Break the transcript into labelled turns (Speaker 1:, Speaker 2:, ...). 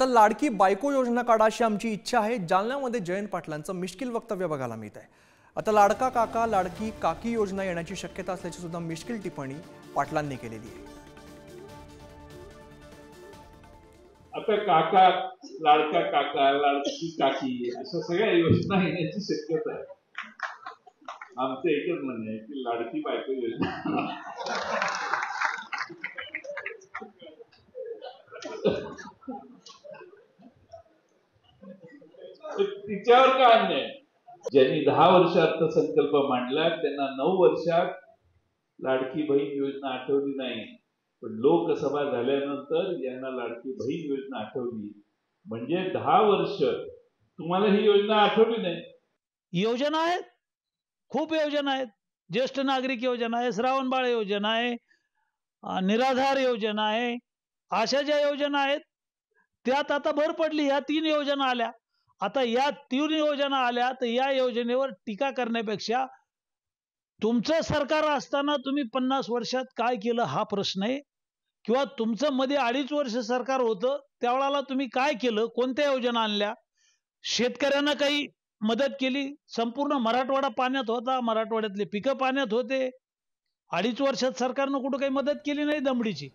Speaker 1: आता लाडकी बायको योजना काढा अशी आमची इच्छा आहे। जालन्यामध्ये जयंत पाटलांचं मिश्किल वक्तव्य बघायला मिळत आहे। आता लाडका काका लाडकी काकी योजना येण्याची शक्यता असल्याची सुद्धा मिश्किल टिप्पणी पाटलांनी केलेली आहे।
Speaker 2: आता काका लाडका काका लाडकी काकी अशा सगळ्या योजना येण्याची शक्यता आहे। आमचं एकच म्हणणं आहे की लाडकी बायको योजना तिच्यावर काय अन्याय? ज्यांनी 10 वर्ष अर्थसंकल्प मांडला त्यांना 9 वर्षात लाडकी बहीण योजना आठवली नाही, पण लोकसभा झाल्यानंतर यांना लाडकी बहीण योजना आठवली। म्हणजे 10 वर्ष तुम्हाला ही योजना आठवली नाही।
Speaker 3: योजना आहेत, खूप योजना आहेत। ज्येष्ठ नागरिक योजना आहे, श्रावणबाळ योजना आहे, निराधार योजना आहे। अशा ज्या योजना आहेत त्यात आता भर पडली। ह्या 3 योजना आल्या। आता या 3 योजना आल्या तर या योजनेवर टीका करण्यापेक्षा तुमचं सरकार असताना तुम्ही 50 वर्षात काय केलं हा प्रश्न आहे, किंवा तुमचं मध्ये 2.5 वर्ष सरकार होतं त्यावेळेला तुम्ही काय केलं, कोणत्या योजना आणल्या, शेतकऱ्यांना काही मदत केली। संपूर्ण मराठवाडा पाण्यात होता, मराठवाड्यातले पिकं पाण्यात होते। 2.5 वर्षात सरकारनं कुठं काही मदत केली नाही दमडीची।